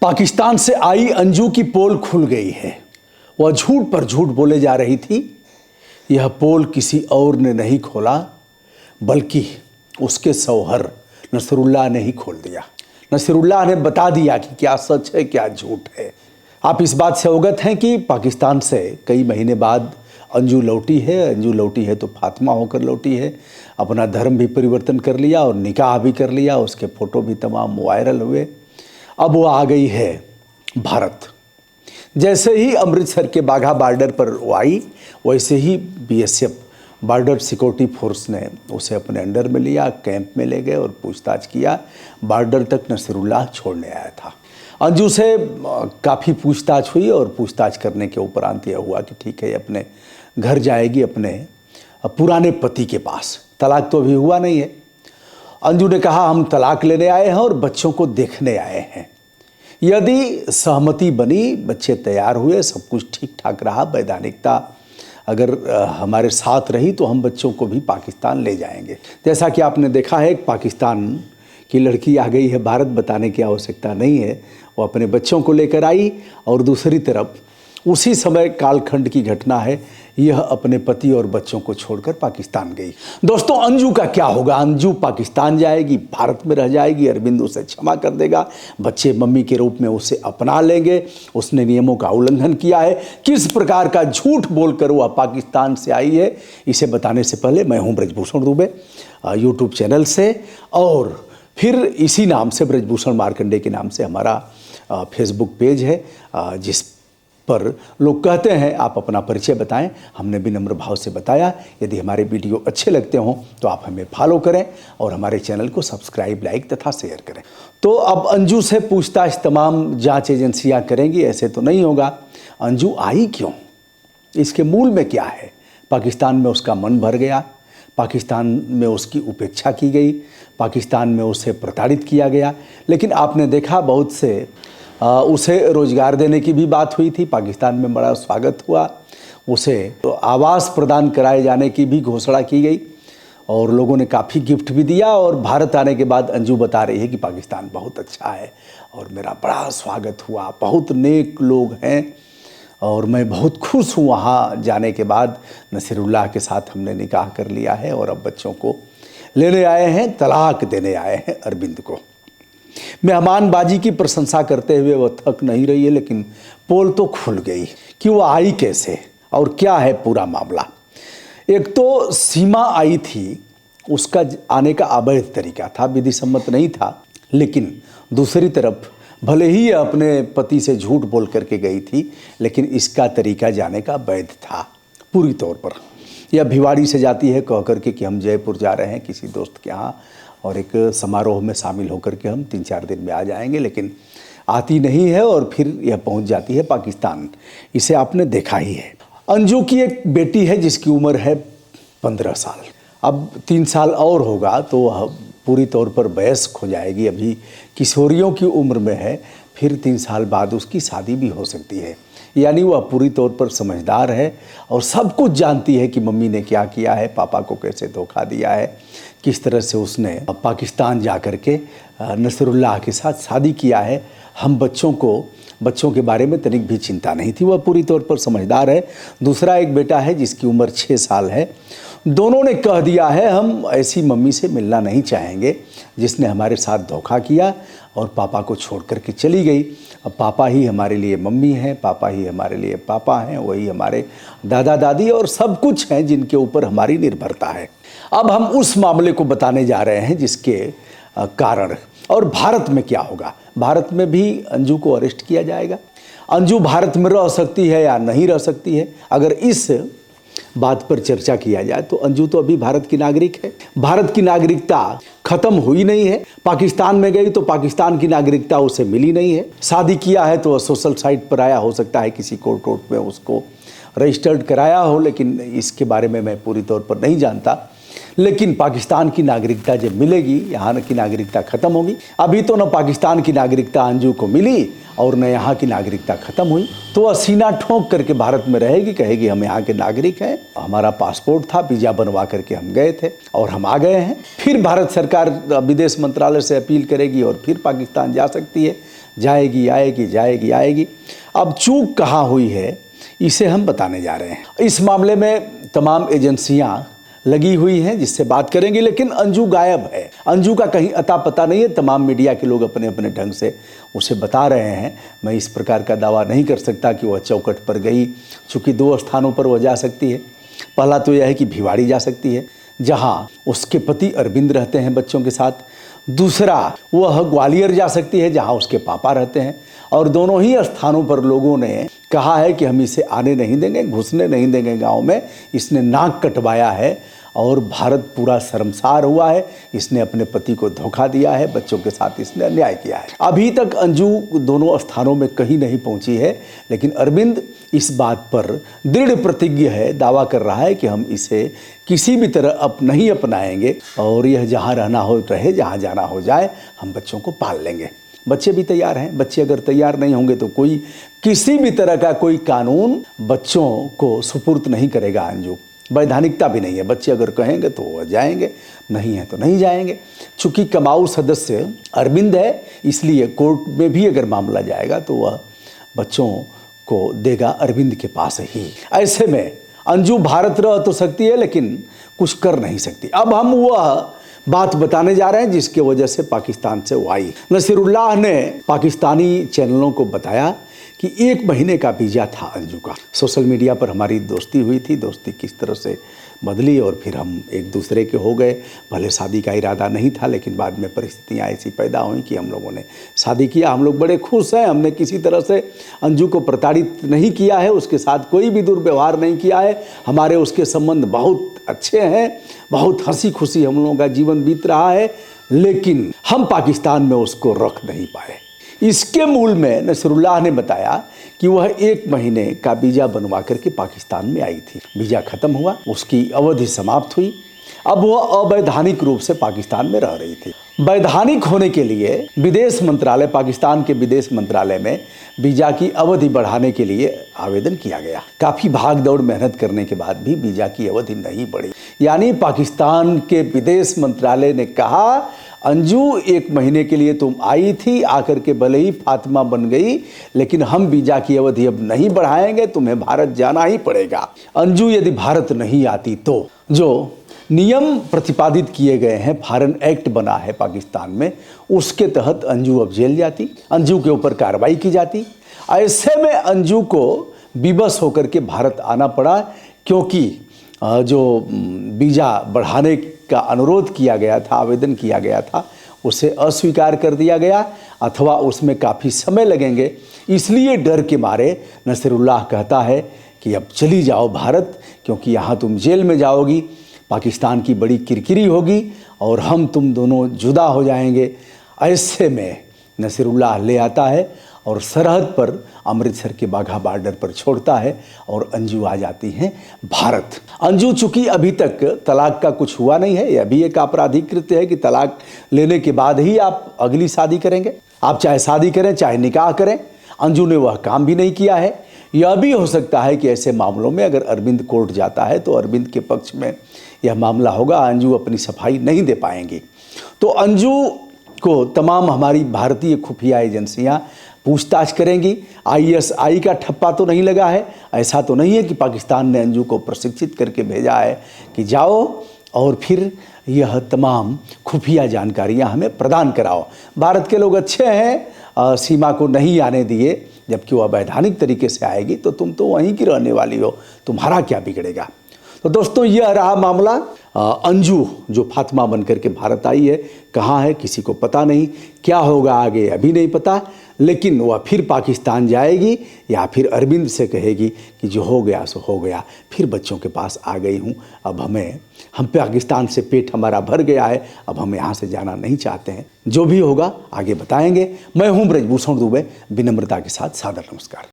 पाकिस्तान से आई अंजू की पोल खुल गई है। वह झूठ पर झूठ बोले जा रही थी। यह पोल किसी और ने नहीं खोला बल्कि उसके शौहर नसरुल्लाह ने ही खोल दिया। नसरुल्लाह ने बता दिया कि क्या सच है क्या झूठ है। आप इस बात से अवगत हैं कि पाकिस्तान से कई महीने बाद अंजू लौटी है। अंजू लौटी है तो फातिमा होकर लौटी है। अपना धर्म भी परिवर्तन कर लिया और निकाह भी कर लिया। उसके फ़ोटो भी तमाम वायरल हुए। अब वो आ गई है भारत। जैसे ही अमृतसर के बाघा बॉर्डर पर वो आई, वैसे ही बीएसएफ बॉर्डर सिक्योरिटी फोर्स ने उसे अपने अंडर में लिया, कैंप में ले गए और पूछताछ किया। बॉर्डर तक नसरुल्लाह छोड़ने आया था। अंजू से काफ़ी पूछताछ हुई और पूछताछ करने के उपरांत यह हुआ कि ठीक है, अपने घर जाएगी, अपने पुराने पति के पास। तलाक तो अभी हुआ नहीं है। अंजू ने कहा, हम तलाक लेने आए हैं और बच्चों को देखने आए हैं। यदि सहमति बनी, बच्चे तैयार हुए, सब कुछ ठीक ठाक रहा, वैधानिकता अगर हमारे साथ रही तो हम बच्चों को भी पाकिस्तान ले जाएंगे। जैसा कि आपने देखा है, पाकिस्तान की लड़की आ गई है भारत, बताने की आवश्यकता नहीं है। वो अपने बच्चों को लेकर आई और दूसरी तरफ उसी समय कालखंड की घटना है, यह अपने पति और बच्चों को छोड़कर पाकिस्तान गई। दोस्तों, अंजू का क्या होगा? अंजू पाकिस्तान जाएगी, भारत में रह जाएगी, अरविंद उसे क्षमा कर देगा, बच्चे मम्मी के रूप में उसे अपना लेंगे। उसने नियमों का उल्लंघन किया है। किस प्रकार का झूठ बोलकर वह पाकिस्तान से आई है, इसे बताने से पहले मैं हूँ ब्रजभूषण दुबे, यूट्यूब चैनल से, और फिर इसी नाम से ब्रजभूषण मार्कंडे के नाम से हमारा फेसबुक पेज है, जिस पर लोग कहते हैं आप अपना परिचय बताएं। हमने भी नम्र भाव से बताया। यदि हमारे वीडियो अच्छे लगते हों तो आप हमें फॉलो करें और हमारे चैनल को सब्सक्राइब, लाइक तथा शेयर करें। तो अब अंजू से पूछताछ तमाम जांच एजेंसियां करेंगी। ऐसे तो नहीं होगा। अंजू आई क्यों? इसके मूल में क्या है? पाकिस्तान में उसका मन भर गया, पाकिस्तान में उसकी उपेक्षा की गई, पाकिस्तान में उसे प्रताड़ित किया गया। लेकिन आपने देखा, बहुत से उसे रोज़गार देने की भी बात हुई थी। पाकिस्तान में बड़ा स्वागत हुआ। उसे तो आवास प्रदान कराए जाने की भी घोषणा की गई और लोगों ने काफ़ी गिफ्ट भी दिया। और भारत आने के बाद अंजू बता रही है कि पाकिस्तान बहुत अच्छा है और मेरा बड़ा स्वागत हुआ, बहुत नेक लोग हैं और मैं बहुत खुश हूँ। वहाँ जाने के बाद नसरुल्लाह के साथ हमने निकाह कर लिया है और अब बच्चों को लेने आए हैं, तलाक देने आए हैं अरविंद को। मेहमानबाजी की प्रशंसा करते हुए वह थक नहीं रही है, लेकिन पोल तो खुल गई कि वो आई कैसे और क्या है पूरा मामला। एक तो सीमा आई थी, उसका आने का अवैध तरीका था, विधि सम्मत नहीं था। लेकिन दूसरी तरफ भले ही अपने पति से झूठ बोल करके गई थी, लेकिन इसका तरीका जाने का वैध था पूरी तौर पर। यह भिवाड़ी से जाती है कह करके कि हम जयपुर जा रहे हैं किसी दोस्त के यहाँ और एक समारोह में शामिल होकर के हम 3-4 दिन में आ जाएंगे, लेकिन आती नहीं है और फिर यह पहुंच जाती है पाकिस्तान। इसे आपने देखा ही है। अंजू की एक बेटी है जिसकी उम्र है 15 साल। अब 3 साल और होगा तो वह पूरी तौर पर वयस्क हो जाएगी। अभी किशोरियों की उम्र में है, फिर 3 साल बाद उसकी शादी भी हो सकती है। यानी वह पूरी तौर पर समझदार है और सब कुछ जानती है कि मम्मी ने क्या किया है, पापा को कैसे धोखा दिया है, किस तरह से उसने पाकिस्तान जा कर के नसरुल्लाह के साथ शादी किया है। हम बच्चों के बारे में तनिक भी चिंता नहीं थी। वह पूरी तौर पर समझदार है। दूसरा एक बेटा है जिसकी उम्र 6 साल है। दोनों ने कह दिया है हम ऐसी मम्मी से मिलना नहीं चाहेंगे जिसने हमारे साथ धोखा किया और पापा को छोड़ करके चली गई। अब पापा ही हमारे लिए मम्मी हैं, पापा ही हमारे लिए पापा हैं, वही हमारे दादा दादी और सब कुछ हैं जिनके ऊपर हमारी निर्भरता है। अब हम उस मामले को बताने जा रहे हैं जिसके कारण। और भारत में क्या होगा? भारत में भी अंजू को अरेस्ट किया जाएगा। अंजू भारत में रह सकती है या नहीं रह सकती है, अगर इस बात पर चर्चा किया जाए तो अंजू तो अभी भारत की नागरिक है। भारत की नागरिकता खत्म हुई नहीं है। पाकिस्तान में गई तो पाकिस्तान की नागरिकता उसे मिली नहीं है। शादी किया है तो वह सोशल साइट पर आया, हो सकता है किसी कोर्ट वोर्ट में उसको रजिस्टर्ड कराया हो, लेकिन इसके बारे में मैं पूरी तौर पर नहीं जानता। लेकिन पाकिस्तान की नागरिकता जब मिलेगी, यहाँ की नागरिकता खत्म होगी। अभी तो न पाकिस्तान की नागरिकता अंजू को मिली और न यहाँ की नागरिकता खत्म हुई, तो वह सीना ठोंक करके भारत में रहेगी, कहेगी हम यहाँ के नागरिक हैं, हमारा पासपोर्ट था, वीजा बनवा करके हम गए थे और हम आ गए हैं। फिर भारत सरकार विदेश मंत्रालय से अपील करेगी और फिर पाकिस्तान जा सकती है। जाएगी आएगी जाएगी आएगी। अब चूक कहाँ हुई है इसे हम बताने जा रहे हैं। इस मामले में तमाम एजेंसियां लगी हुई हैं जिससे बात करेंगे, लेकिन अंजू गायब है। अंजू का कहीं अता पता नहीं है। तमाम मीडिया के लोग अपने अपने ढंग से उसे बता रहे हैं। मैं इस प्रकार का दावा नहीं कर सकता कि वह चौखट पर गई, चूँकि 2 स्थानों पर वह जा सकती है। पहला तो यह है कि भिवाड़ी जा सकती है जहाँ उसके पति अरविंद रहते हैं बच्चों के साथ। दूसरा वह ग्वालियर जा सकती है जहाँ उसके पापा रहते हैं। और दोनों ही स्थानों पर लोगों ने कहा है कि हम इसे आने नहीं देंगे, घुसने नहीं देंगे गांव में। इसने नाक कटवाया है और भारत पूरा शर्मसार हुआ है। इसने अपने पति को धोखा दिया है, बच्चों के साथ इसने अन्याय किया है। अभी तक अंजू दोनों स्थानों में कहीं नहीं पहुंची है, लेकिन अरविंद इस बात पर दृढ़ प्रतिज्ञ है, दावा कर रहा है कि हम इसे किसी भी तरह नहीं अपनाएंगे और यह जहाँ रहना हो रहे, जहाँ जाना हो जाए, हम बच्चों को पाल लेंगे। बच्चे भी तैयार हैं। बच्चे अगर तैयार नहीं होंगे तो कोई किसी भी तरह का कोई कानून बच्चों को सुपुर्द नहीं करेगा अंजू। वैधानिकता भी नहीं है। बच्चे अगर कहेंगे तो वह जाएंगे, नहीं है तो नहीं जाएंगे। चूँकि कमाऊ सदस्य अरविंद है, इसलिए कोर्ट में भी अगर मामला जाएगा तो वह बच्चों को देगा अरविंद के पास ही। ऐसे में अंजू भारत रह तो सकती है लेकिन कुछ कर नहीं सकती। अब हम वह बात बताने जा रहे हैं जिसके वजह से पाकिस्तान से वो आई। नसीरुल्लाह ने पाकिस्तानी चैनलों को बताया कि 1 महीने का वीज़ा था अंजू का। सोशल मीडिया पर हमारी दोस्ती हुई थी, दोस्ती किस तरह से बदली और फिर हम एक दूसरे के हो गए। पहले शादी का इरादा नहीं था, लेकिन बाद में परिस्थितियाँ ऐसी पैदा हुई कि हम लोगों ने शादी किया। हम लोग बड़े खुश हैं। हमने किसी तरह से अंजू को प्रताड़ित नहीं किया है, उसके साथ कोई भी दुर्व्यवहार नहीं किया है। हमारे उसके संबंध बहुत अच्छे हैं, बहुत हंसी खुशी हम लोगों का जीवन बीत रहा है, लेकिन हम पाकिस्तान में उसको रख नहीं पाए। इसके मूल में नसरुल्लाह ने बताया कि वह 1 महीने का वीज़ा बनवा करके पाकिस्तान में आई थी। वीज़ा ख़त्म हुआ, उसकी अवधि समाप्त हुई। अब वह अवैधानिक रूप से पाकिस्तान में रह रही थी। वैधानिक होने के लिए विदेश मंत्रालय, पाकिस्तान के विदेश मंत्रालय में वीज़ा की अवधि बढ़ाने के लिए आवेदन किया गया। काफ़ी भाग दौड़ मेहनत करने के बाद भी वीज़ा की अवधि नहीं बढ़ी। यानी पाकिस्तान के विदेश मंत्रालय ने कहा अंजू 1 महीने के लिए तुम आई थी, आकर के भले ही फातिमा बन गई, लेकिन हम वीज़ा की अवधि अब नहीं बढ़ाएंगे, तुम्हें भारत जाना ही पड़ेगा। अंजू यदि भारत नहीं आती तो जो नियम प्रतिपादित किए गए हैं, फॉरेन एक्ट बना है पाकिस्तान में, उसके तहत अंजू अब जेल जाती, अंजू के ऊपर कार्रवाई की जाती। ऐसे में अंजू को विवश होकर के भारत आना पड़ा, क्योंकि जो वीज़ा बढ़ाने का अनुरोध किया गया था, आवेदन किया गया था, उसे अस्वीकार कर दिया गया अथवा उसमें काफ़ी समय लगेंगे। इसलिए डर के मारे नसरुल्लाह कहता है कि अब चली जाओ भारत, क्योंकि यहाँ तुम जेल में जाओगी, पाकिस्तान की बड़ी किरकिरी होगी और हम तुम दोनों जुदा हो जाएंगे। ऐसे में नसरुल्लाह ले आता है और सरहद पर अमृतसर के बाघा बॉर्डर पर छोड़ता है और अंजू आ जाती हैं भारत। अंजू चूँकि अभी तक तलाक का कुछ हुआ नहीं है, यह भी एक आपराधिक कृत्य है कि तलाक लेने के बाद ही आप अगली शादी करेंगे। आप चाहे शादी करें चाहे निकाह करें, अंजू ने वह काम भी नहीं किया है। यह भी हो सकता है कि ऐसे मामलों में अगर अरविंद कोर्ट जाता है तो अरविंद के पक्ष में यह मामला होगा, अंजू अपनी सफाई नहीं दे पाएंगी। तो अंजू को तमाम हमारी भारतीय खुफिया एजेंसियां पूछताछ करेंगी। ISI का ठप्पा तो नहीं लगा है, ऐसा तो नहीं है कि पाकिस्तान ने अंजू को प्रशिक्षित करके भेजा है कि जाओ और फिर यह तमाम खुफिया जानकारियां हमें प्रदान कराओ। भारत के लोग अच्छे हैं, सीमा को नहीं आने दिए, जबकि वह वैधानिक तरीके से आएगी तो तुम तो वहीं की रहने वाली हो, तुम्हारा क्या बिगड़ेगा। तो दोस्तों यह रहा मामला। अंजू जो फातिमा बनकर के भारत आई है, कहाँ है किसी को पता नहीं, क्या होगा आगे अभी नहीं पता, लेकिन वह फिर पाकिस्तान जाएगी या फिर अरविंद से कहेगी कि जो हो गया सो हो गया, फिर बच्चों के पास आ गई हूँ, अब हम पाकिस्तान से पेट हमारा भर गया है, अब हम यहाँ से जाना नहीं चाहते हैं। जो भी होगा आगे बताएंगे। मैं हूँ ब्रजभूषण दुबे, विनम्रता के साथ सादर नमस्कार।